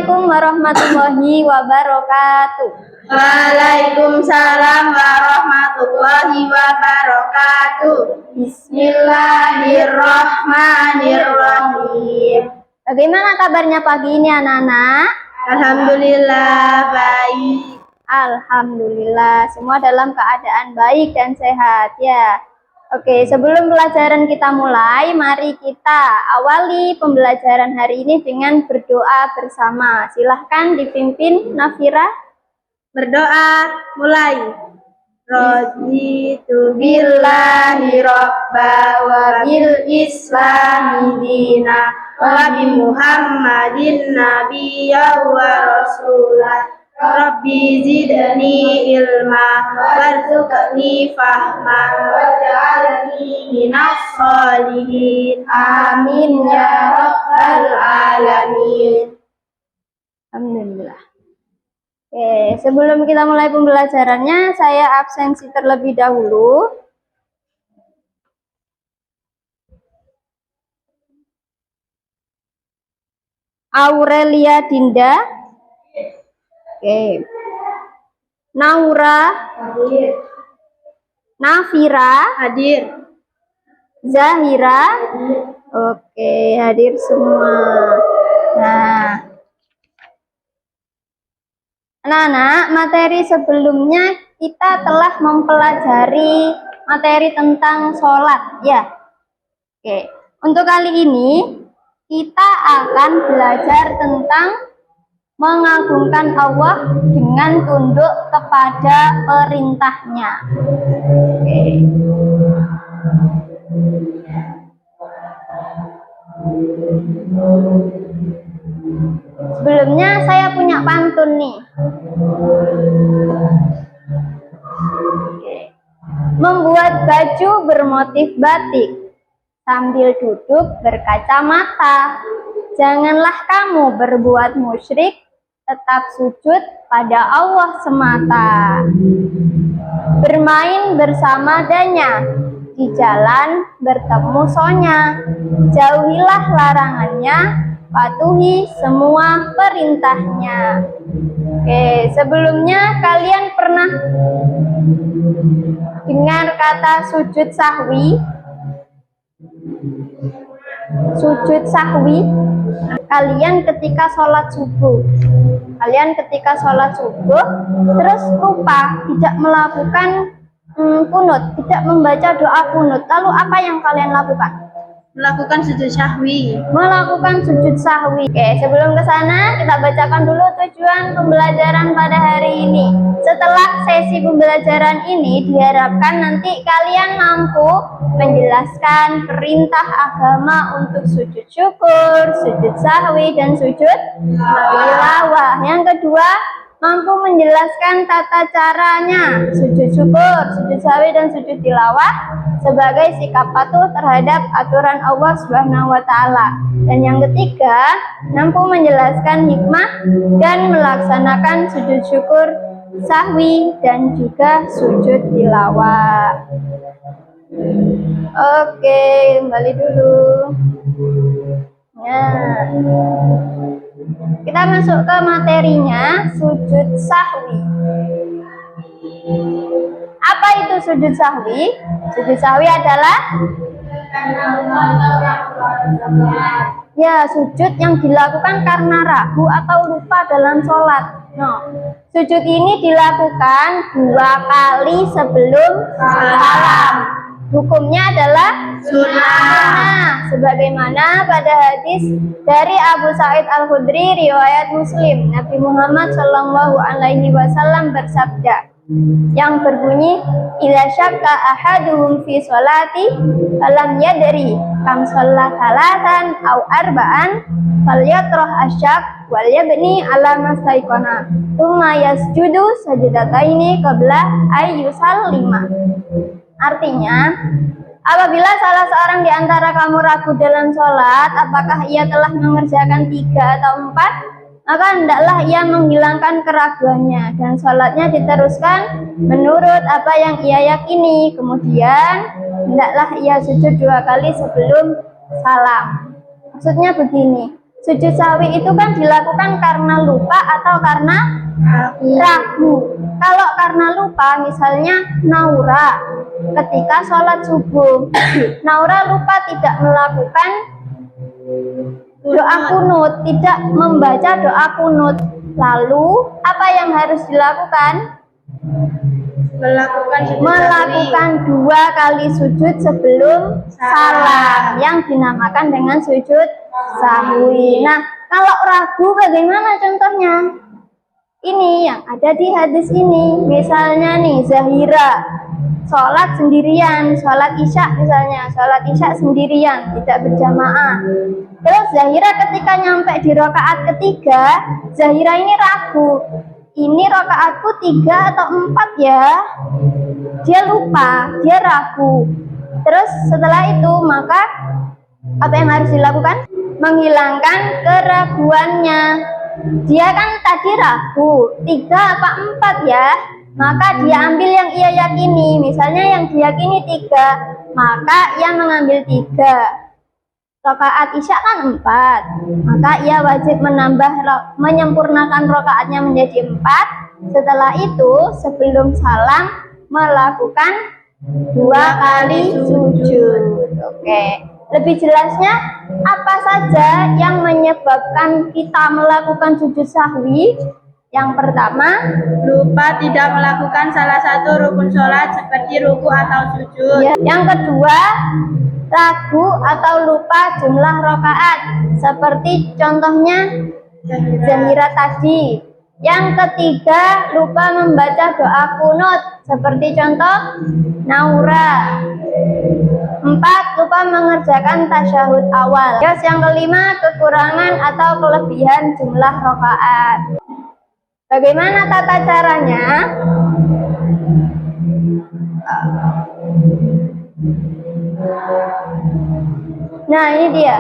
Assalamualaikum warahmatullahi wabarakatuh. Waalaikumsalam warahmatullahi wabarakatuh. Bismillahirrahmanirrahim. Bagaimana kabarnya pagi ini anak-anak? Alhamdulillah baik. Alhamdulillah, semua dalam keadaan baik dan sehat ya. Oke, sebelum pelajaran kita mulai, mari kita awali pembelajaran hari ini dengan berdoa bersama. Silahkan dipimpin Nafira. Berdoa mulai. Raditu billahi robba wa bil islami dina wa bi Muhammadin nabiyya wa rasulah. Rabbi zidni ilma warzuqni fahman waj'alni minas sholihin. Amin ya rabbal alamin. Alhamdulillah. Oke, sebelum kita mulai pembelajarannya, saya absensi terlebih dahulu. Aurelia Dinda. Oke. Naura. Hadir. Nafira. Hadir. Zahira. Oke, hadir semua. Nah, anak-anak, materi sebelumnya kita telah mempelajari materi tentang sholat ya. Oke, untuk kali ini kita akan belajar tentang mengagungkan Allah dengan tunduk kepada perintahnya. Oke. Sebelumnya saya punya pantun nih. Oke. Membuat baju bermotif batik sambil duduk berkacamata. Janganlah kamu berbuat musyrik, tetap sujud pada Allah semata. Bermain bersama Danya, di jalan bertemu Sonya. Jauhilah larangannya, patuhi semua perintahnya. Oke, sebelumnya kalian pernah dengar kata sujud sahwi? Sujud sahwi, kalian ketika sholat subuh terus lupa tidak melakukan kunut, tidak membaca doa kunut, lalu apa yang kalian lakukan? Melakukan sujud sahwi. Melakukan sujud sahwi. Oke, sebelum ke sana kita bacakan dulu tujuan pembelajaran pada hari ini. Setelah sesi pembelajaran ini diharapkan nanti kalian mampu menjelaskan perintah agama untuk sujud syukur, sujud sahwi, dan sujud tilawah. Yang kedua, mampu menjelaskan tata caranya sujud syukur, sujud sahwi, dan sujud tilawah sebagai sikap patuh terhadap aturan Allah Subhanahu wa Ta'ala. Dan yang ketiga, mampu menjelaskan hikmah dan melaksanakan sujud syukur, sahwi, dan juga sujud tilawah. Oke, kembali dulu. Nah, kita masuk ke materinya, sujud sahwi. Apa itu sujud sahwi? Sujud sahwi adalah ya sujud yang dilakukan karena ragu atau lupa dalam sholat. No. Sujud ini dilakukan 2 kali sebelum salam. Hukumnya adalah sunnah, sebagaimana pada hadis dari Abu Sa'id Al-Khudri riwayat Muslim. Nabi Muhammad Shallallahu Alaihi Wasallam bersabda yang berbunyi, "Idza syakka ahaduhum fi sholati falam yadri kam shalla salatan aw arba'an falyatrah asyak wal yabni ala mastaiqana tsumma yasjudu sajdataini qabla ay yusallima." Artinya, apabila salah seorang di antara kamu ragu dalam sholat, apakah ia telah mengerjakan 3 atau 4, maka hendaklah ia menghilangkan keraguannya dan sholatnya diteruskan menurut apa yang ia yakini. Kemudian hendaklah ia sujud 2 kali sebelum salam. Maksudnya begini, Sujud sahwi itu kan dilakukan karena lupa atau karena ragu. Kalau karena lupa, misalnya Naura ketika sholat subuh, Naura lupa tidak melakukan doa kunut, tidak membaca doa kunut. Lalu apa yang harus dilakukan? Melakukan 2 kali sujud sebelum salam yang dinamakan dengan sujud sahwi. Nah, kalau ragu bagaimana contohnya? Ini yang ada di hadis ini. Misalnya nih, Zahira sholat sendirian, sholat isya misalnya, sholat isya sendirian, tidak berjamaah. Terus Zahira ketika nyampe di rakaat ketiga, Zahira ini ragu. Ini rakaatku 3 atau 4 ya? Dia lupa, dia ragu. Terus setelah itu maka apa yang harus dilakukan? Menghilangkan keraguannya. Dia kan tadi ragu 3 apa 4 ya? Maka dia ambil yang ia yakini. Misalnya yang diyakini 3, maka ia mengambil 3. Rakaat isya kan 4, maka ia wajib menyempurnakan rakaatnya menjadi 4. Setelah itu sebelum salam melakukan 2 kali sujud. Oke, lebih jelasnya apa saja yang menyebabkan kita melakukan sujud sahwi? Yang pertama, lupa tidak melakukan salah satu rukun sholat seperti ruku atau sujud. Yang kedua, ragu atau lupa jumlah rakaat seperti contohnya Zahira tadi. Yang ketiga, lupa membaca doa kunut seperti contoh Naura. 4, lupa mengerjakan tasyahud awal. Terus yang kelima, kekurangan atau kelebihan jumlah rakaat. Bagaimana tata caranya? Nah, ini dia.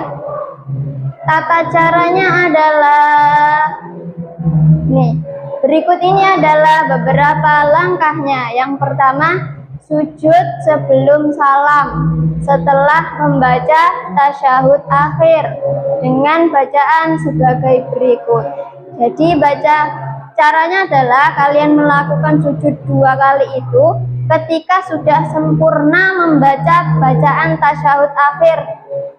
Tata caranya adalah nih. Berikut ini adalah beberapa langkahnya. Yang pertama, sujud sebelum salam setelah membaca tasyahud akhir dengan bacaan sebagai berikut. Jadi caranya adalah kalian melakukan sujud 2 kali itu ketika sudah sempurna membaca bacaan tasyahud akhir.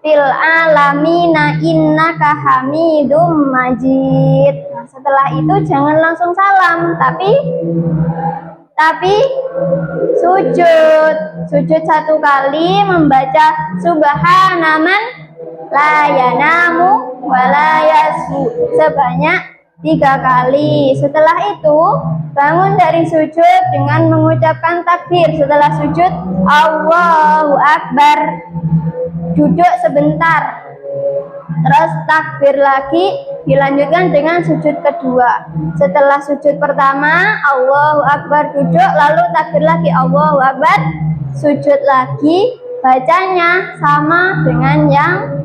Fil alamina innaka hamidum majid. Nah, setelah itu jangan langsung salam, tapi sujud 1 kali membaca subhanaman la yanamu wa la yasu sebanyak 3 kali. Setelah itu bangun dari sujud dengan mengucapkan takbir. Setelah sujud Allahu Akbar, duduk sebentar, terus takbir lagi, dilanjutkan dengan sujud kedua. Setelah sujud pertama Allahu Akbar, duduk, lalu takbir lagi Allahu Akbar, sujud lagi. Bacanya sama dengan yang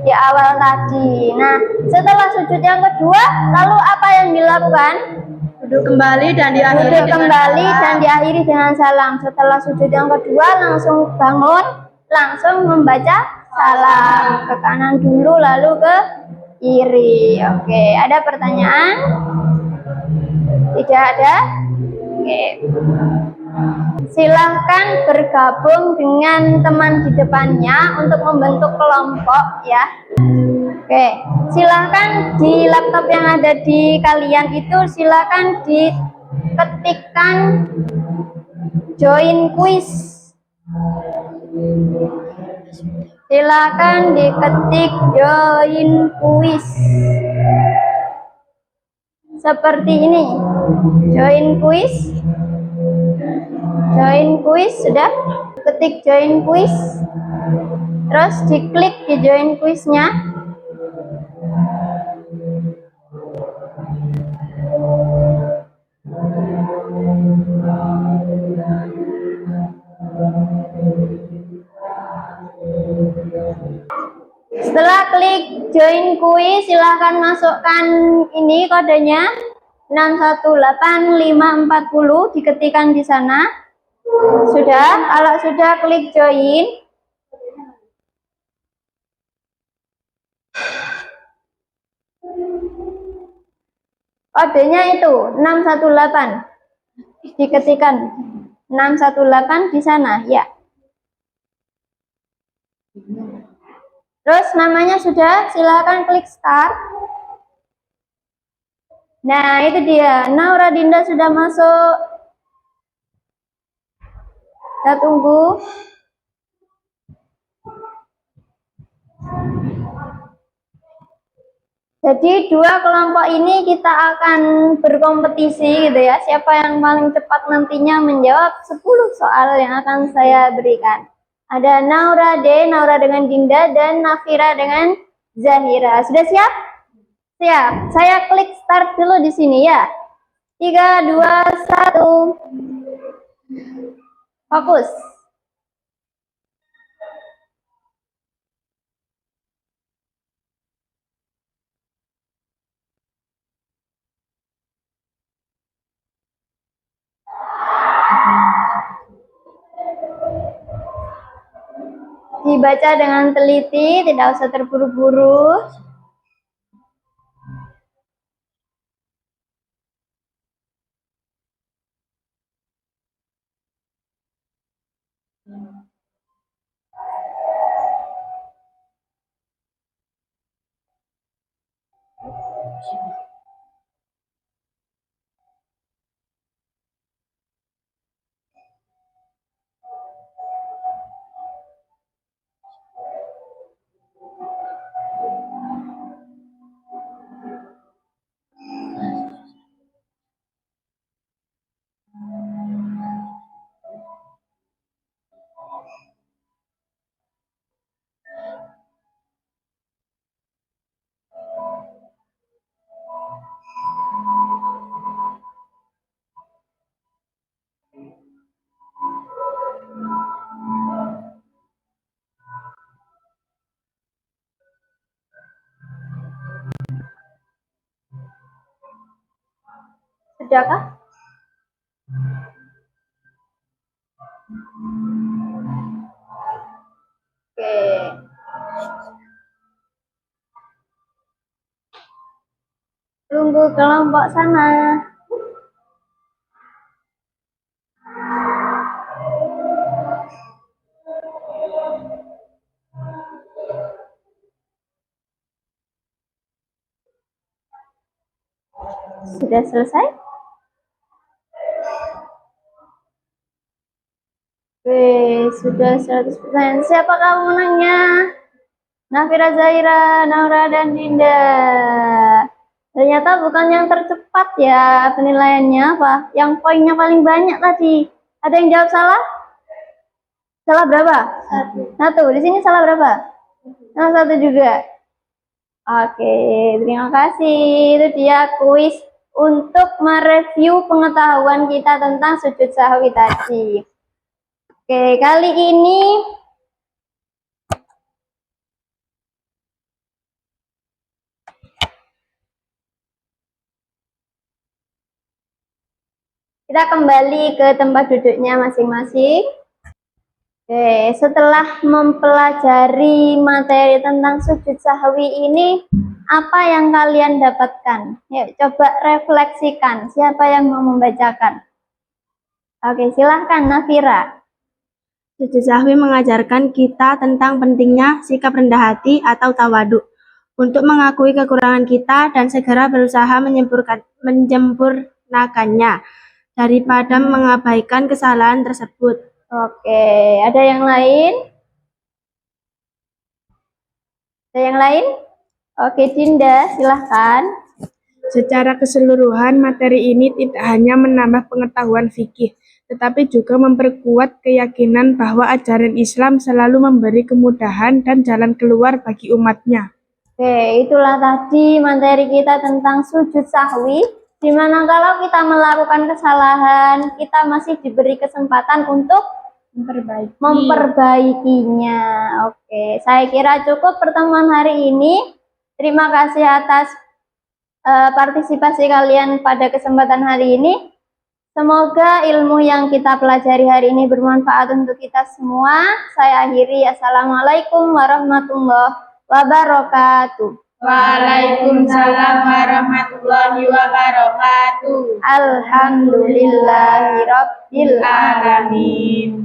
di awal tadi. Nah, setelah sujud yang kedua, lalu apa yang dilakukan? Duduk kembali dan diakhiri dengan salam. Setelah sujud yang kedua langsung bangun, langsung membaca salam. Ke kanan dulu lalu ke kiri. Oke, ada pertanyaan? Tidak ada? Oke. Silahkan bergabung dengan teman di depannya untuk membentuk kelompok ya. Oke, silahkan di laptop yang ada di kalian itu silahkan diketikkan join quiz. Silakan diketik join quiz seperti ini. Join quiz sudah, ketik join quiz, terus diklik di join quiznya. Setelah klik join quiz, silahkan masukkan ini kodenya 618540, diketikkan di sana. Sudah, kalau sudah klik join, Kodenya itu 618. Diketikkan 618 di sana, ya. Terus namanya sudah, silakan klik start. Nah, itu dia. Naura Dinda sudah masuk. Kita tunggu. Jadi dua kelompok ini kita akan berkompetisi gitu ya. Siapa yang paling cepat nantinya menjawab 10 soal yang akan saya berikan. Ada Naura D, Naura dengan Dinda, dan Nafira dengan Zahira. Sudah siap? Siap. Saya klik start dulu di sini ya. 3, 2, 1. Fokus. Dibaca dengan teliti, tidak usah terburu-buru. Sudahkah? Oke. Tunggu kelompok sana. Sudah selesai? Oke, sudah 100%. Siapa kamu menangnya? Nafira, Zahira, Naura, dan Dinda. Ternyata bukan yang tercepat ya penilaiannya, apa? Yang poinnya paling banyak tadi. Ada yang jawab salah? Salah berapa? Satu. Di sini salah berapa? Salah satu juga. Oke, terima kasih. Itu dia kuis untuk mereview pengetahuan kita tentang sujud sahwi tadi. Oke, kali ini kita kembali ke tempat duduknya masing-masing. Oke, setelah mempelajari materi tentang sujud sahwi ini, apa yang kalian dapatkan? Yuk, coba refleksikan. Siapa yang mau membacakan? Oke, silahkan Nafira. Sujud sahwi mengajarkan kita tentang pentingnya sikap rendah hati atau tawaduk untuk mengakui kekurangan kita dan segera berusaha menyempurnakannya daripada mengabaikan kesalahan tersebut. Oke, ada yang lain? Ada yang lain? Oke, Dinda, silahkan. Secara keseluruhan, materi ini tidak hanya menambah pengetahuan fikih, tetapi juga memperkuat keyakinan bahwa ajaran Islam selalu memberi kemudahan dan jalan keluar bagi umatnya. Oke, itulah tadi materi kita tentang sujud sahwi, di mana kalau kita melakukan kesalahan, kita masih diberi kesempatan untuk memperbaikinya. Oke, saya kira cukup pertemuan hari ini. Terima kasih atas partisipasi kalian pada kesempatan hari ini. Semoga ilmu yang kita pelajari hari ini bermanfaat untuk kita semua. Saya akhiri. Assalamualaikum warahmatullahi wabarakatuh. Waalaikumsalam warahmatullahi wabarakatuh. Alhamdulillahirabbil alamin. Alamin.